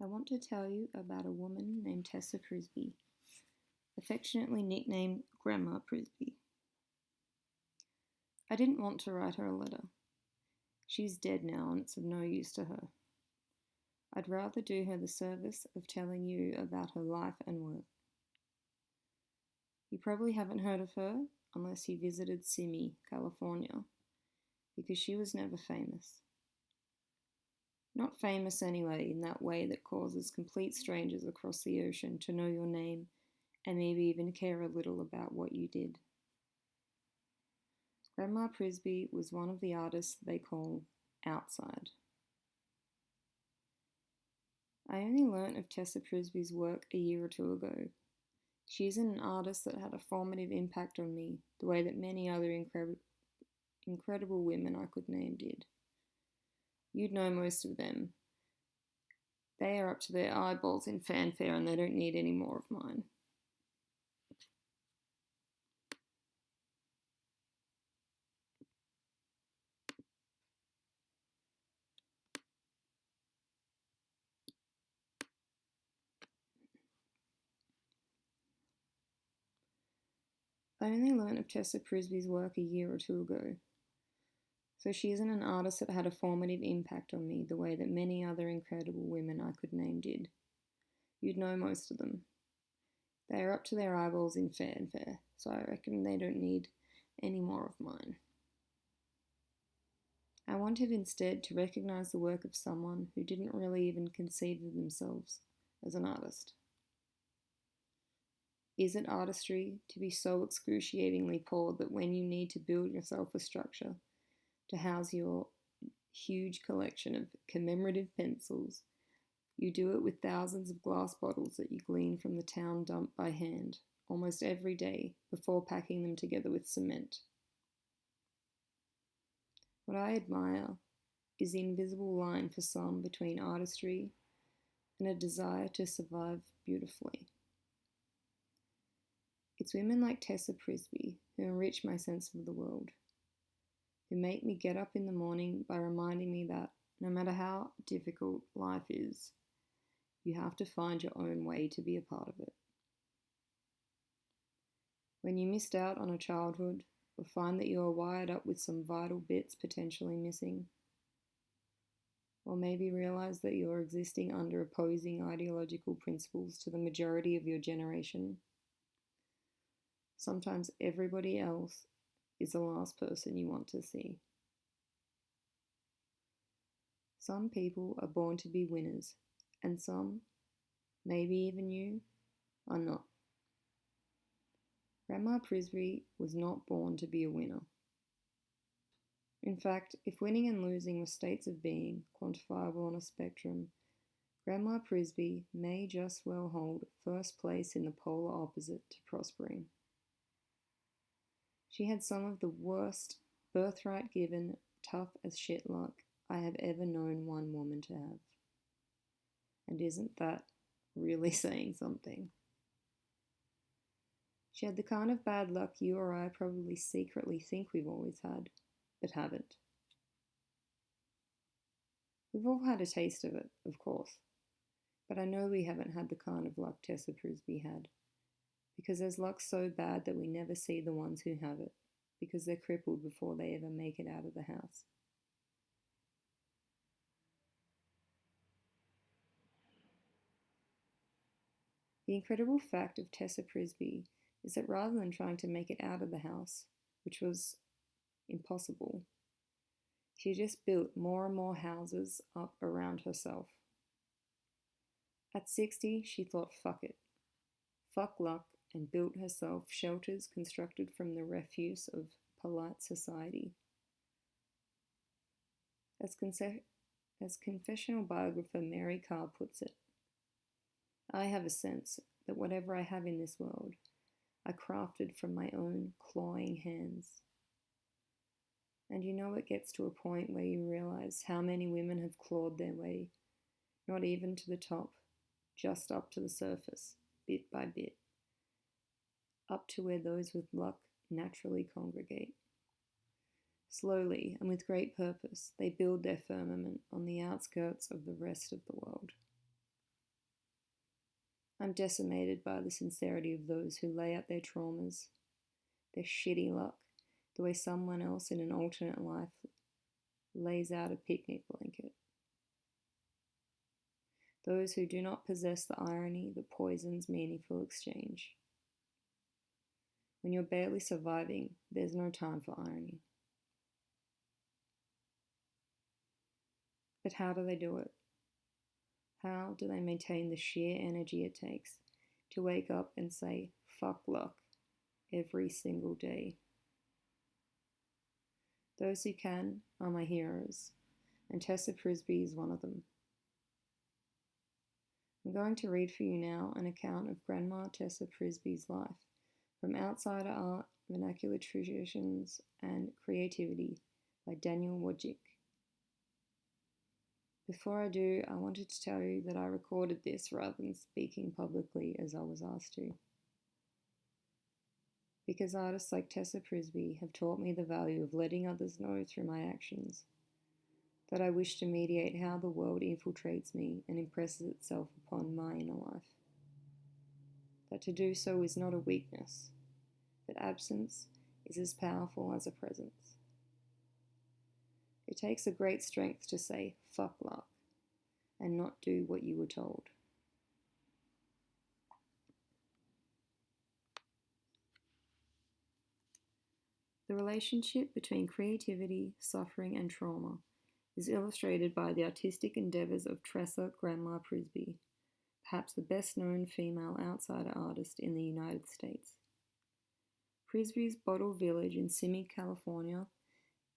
I want to tell you about a woman named Tressa Prisbrey, affectionately nicknamed Grandma Prisbrey. I didn't want to write her a letter. She's dead now and it's of no use to her. I'd rather do her the service of telling you about her life and work. You probably haven't heard of her unless you visited Simi, California, because she was never famous. Not famous anyway, in that way that causes complete strangers across the ocean to know your name and maybe even care a little about what you did. Grandma Prisbrey was one of the artists they call outside. I only learnt of Tressa Prisbrey's work a year or two ago. She isn't an artist that had a formative impact on me the way that many other incredible women I could name did. You'd know most of them. They are up to their eyeballs in fanfare and they don't need any more of mine. I only learnt of Tressa Prisbrey's work a year or two ago. So she isn't an artist that had a formative impact on me the way that many other incredible women I could name did. You'd know most of them. They are up to their eyeballs in fanfare, so I reckon they don't need any more of mine. I wanted instead to recognise the work of someone who didn't really even conceive of themselves as an artist. Is it artistry to be so excruciatingly poor that when you need to build yourself a structure to house your huge collection of commemorative pencils, you do it with thousands of glass bottles that you glean from the town dump by hand almost every day before packing them together with cement? What I admire is the invisible line for some between artistry and a desire to survive beautifully. It's women like Tressa Prisbrey who enrich my sense of the world, who make me get up in the morning by reminding me that no matter how difficult life is, you have to find your own way to be a part of it. When you missed out on a childhood or find that you are wired up with some vital bits potentially missing, or maybe realize that you are existing under opposing ideological principles to the majority of your generation, sometimes everybody else is the last person you want to see. Some people are born to be winners, and some, maybe even you, are not. Grandma Prisbrey was not born to be a winner. In fact, if winning and losing were states of being, quantifiable on a spectrum, Grandma Prisbrey may just well hold first place in the polar opposite to prospering. She had some of the worst, birthright given, tough as shit luck I have ever known one woman to have. And isn't that really saying something? She had the kind of bad luck you or I probably secretly think we've always had, but haven't. We've all had a taste of it, of course, but I know we haven't had the kind of luck Tressa Prisbrey had. Because there's luck so bad that we never see the ones who have it, because they're crippled before they ever make it out of the house. The incredible fact of Tressa Prisbrey is that rather than trying to make it out of the house, which was impossible, she just built more and more houses up around herself. At 60, she thought, fuck it. Fuck luck, and built herself shelters constructed from the refuse of polite society. As confessional biographer Mary Carr puts it, I have a sense that whatever I have in this world, I crafted from my own clawing hands. And you know it gets to a point where you realize how many women have clawed their way, not even to the top, just up to the surface, bit by bit, up to where those with luck naturally congregate. Slowly and with great purpose, they build their firmament on the outskirts of the rest of the world. I'm decimated by the sincerity of those who lay out their traumas, their shitty luck, the way someone else in an alternate life lays out a picnic blanket. Those who do not possess the irony that poisons meaningful exchange. When you're barely surviving, there's no time for irony. But how do they do it? How do they maintain the sheer energy it takes to wake up and say, fuck luck, every single day? Those who can are my heroes, and Tressa Prisbrey is one of them. I'm going to read for you now an account of Grandma Tressa Prisbrey's life from Outsider Art, Vernacular Traditions and Creativity by Daniel Wojcik. Before I do, I wanted to tell you that I recorded this rather than speaking publicly as I was asked to. Because artists like Tressa Prisbrey have taught me the value of letting others know through my actions, that I wish to mediate how the world infiltrates me and impresses itself upon my inner life. That to do so is not a weakness, that absence is as powerful as a presence. It takes a great strength to say, fuck luck, and not do what you were told. The relationship between creativity, suffering, and trauma is illustrated by the artistic endeavours of Tressa Grandma Prisbrey, perhaps the best-known female outsider artist in the United States. Prisbrey's Bottle Village in Simi, California,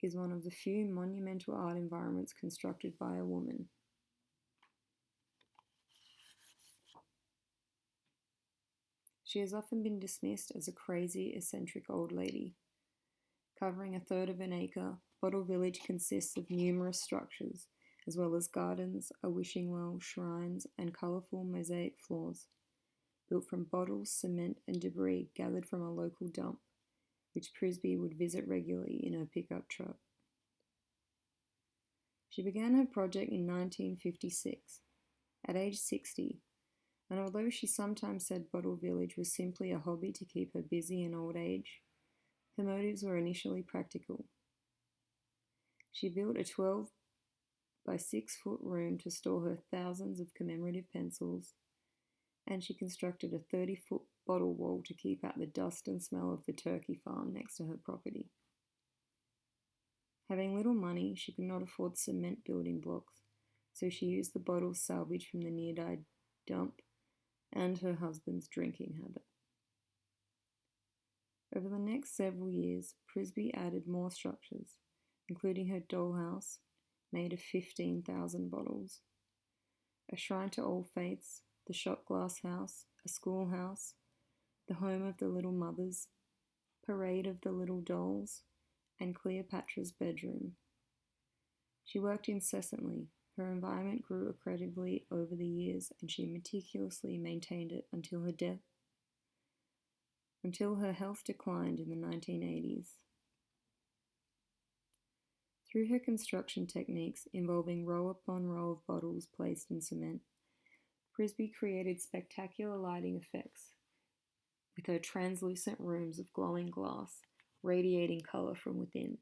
is one of the few monumental art environments constructed by a woman. She has often been dismissed as a crazy, eccentric old lady. Covering a third of an acre, Bottle Village consists of numerous structures, as well as gardens, a wishing well, shrines, and colourful mosaic floors, built from bottles, cement, and debris gathered from a local dump, which Prisbrey would visit regularly in her pickup truck. She began her project in 1956, at age 60, and although she sometimes said Bottle Village was simply a hobby to keep her busy in old age, her motives were initially practical. She built a 12 by 6 foot room to store her thousands of commemorative pencils, and she constructed a 30-foot bottle wall to keep out the dust and smell of the turkey farm next to her property. Having little money, she could not afford cement building blocks, so she used the bottles salvaged from the nearby dump and her husband's drinking habit. Over the next several years, Prisbrey added more structures, including her dollhouse, made of 15,000 bottles, a shrine to all faiths, the shot glass house, a schoolhouse, the home of the little mothers, parade of the little dolls, and Cleopatra's bedroom. She worked incessantly. Her environment grew accretively over the years, and she meticulously maintained it until her death, until her health declined in the 1980s. Through her construction techniques involving row upon row of bottles placed in cement, Prisbrey created spectacular lighting effects with her translucent rooms of glowing glass radiating colour from within.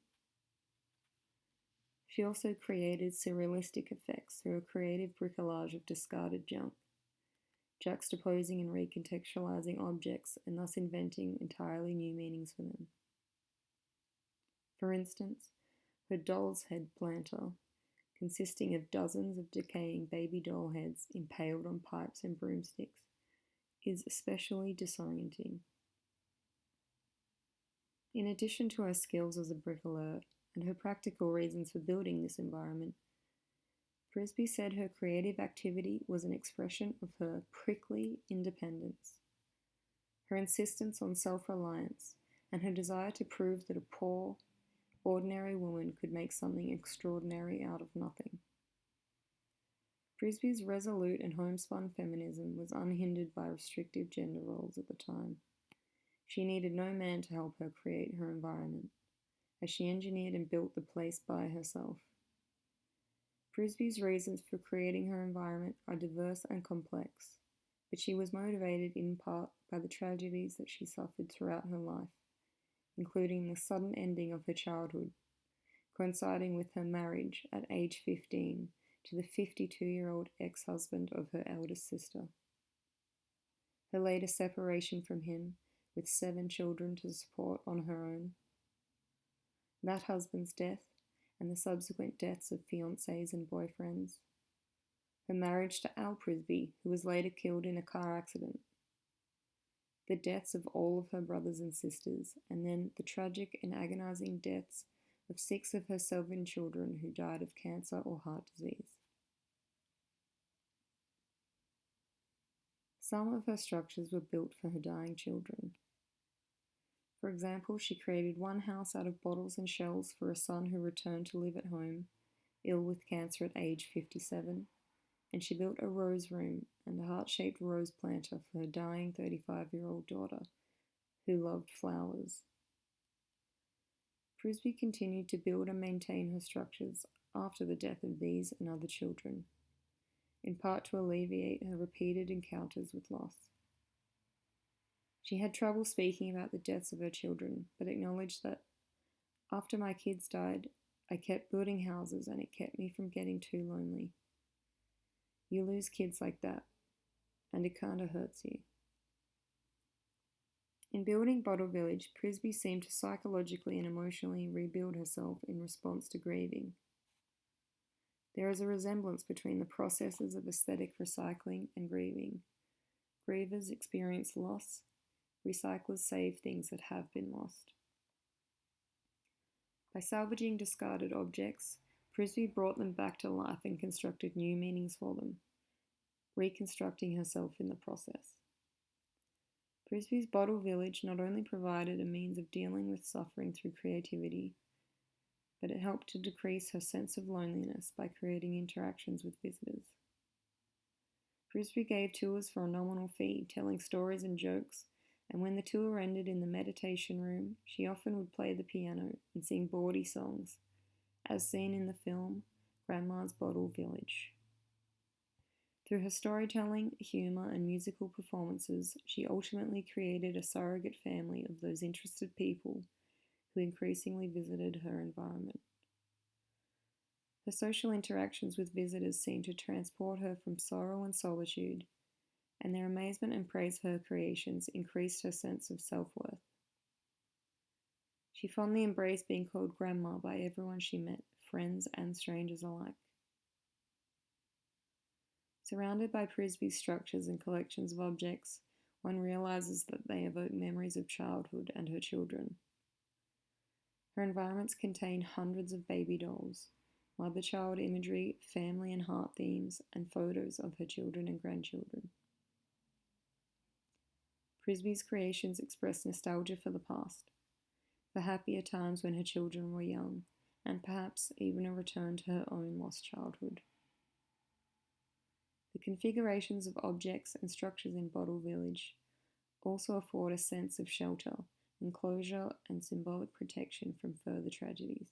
She also created surrealistic effects through a creative bricolage of discarded junk, juxtaposing and recontextualizing objects and thus inventing entirely new meanings for them. For instance, her doll's head planter, consisting of dozens of decaying baby doll heads impaled on pipes and broomsticks, is especially disorienting. In addition to her skills as a bricoleur and her practical reasons for building this environment, Prisbrey said her creative activity was an expression of her prickly independence, her insistence on self-reliance, and her desire to prove that a poor, ordinary woman could make something extraordinary out of nothing. Prisbrey's resolute and homespun feminism was unhindered by restrictive gender roles at the time. She needed no man to help her create her environment, as she engineered and built the place by herself. Prisbrey's reasons for creating her environment are diverse and complex, but she was motivated in part by the tragedies that she suffered throughout her life, including the sudden ending of her childhood, coinciding with her marriage at age 15 to the 52-year-old ex-husband of her eldest sister. Her later separation from him, with 7 children to support on her own. That husband's death, and the subsequent deaths of fiancés and boyfriends. Her marriage to Al Prisbrey, who was later killed in a car accident. The deaths of all of her brothers and sisters, and then the tragic and agonizing deaths of 6 of her 7 children who died of cancer or heart disease. Some of her structures were built for her dying children. For example, she created one house out of bottles and shells for a son who returned to live at home, ill with cancer at age 57, and she built a rose room and a heart-shaped rose planter for her dying 35-year-old daughter, who loved flowers. Prisbrey continued to build and maintain her structures after the death of these and other children, in part to alleviate her repeated encounters with loss. She had trouble speaking about the deaths of her children, but acknowledged that after my kids died, I kept building houses and it kept me from getting too lonely. You lose kids like that, and it kinda hurts you. In building Bottle Village, Prisbrey seemed to psychologically and emotionally rebuild herself in response to grieving. There is a resemblance between the processes of aesthetic recycling and grieving. Grievers experience loss. Recyclers save things that have been lost. By salvaging discarded objects, Prisbrey brought them back to life and constructed new meanings for them, reconstructing herself in the process. Prisbrey's Bottle Village not only provided a means of dealing with suffering through creativity, but it helped to decrease her sense of loneliness by creating interactions with visitors. Prisbrey gave tours for a nominal fee, telling stories and jokes, and when the tour ended in the meditation room, she often would play the piano and sing bawdy songs, as seen in the film Grandma's Bottle Village. Through her storytelling, humour, and musical performances, she ultimately created a surrogate family of those interested people who increasingly visited her environment. Her social interactions with visitors seemed to transport her from sorrow and solitude, and their amazement and praise for her creations increased her sense of self-worth. She fondly embraced being called Grandma by everyone she met, friends and strangers alike. Surrounded by Prisbrey's structures and collections of objects, one realizes that they evoke memories of childhood and her children. Her environments contain hundreds of baby dolls, mother-child imagery, family and heart themes, and photos of her children and grandchildren. Prisbrey's creations express nostalgia for the past, for happier times when her children were young, and perhaps even a return to her own lost childhood. The configurations of objects and structures in Bottle Village also afford a sense of shelter, enclosure, and symbolic protection from further tragedies.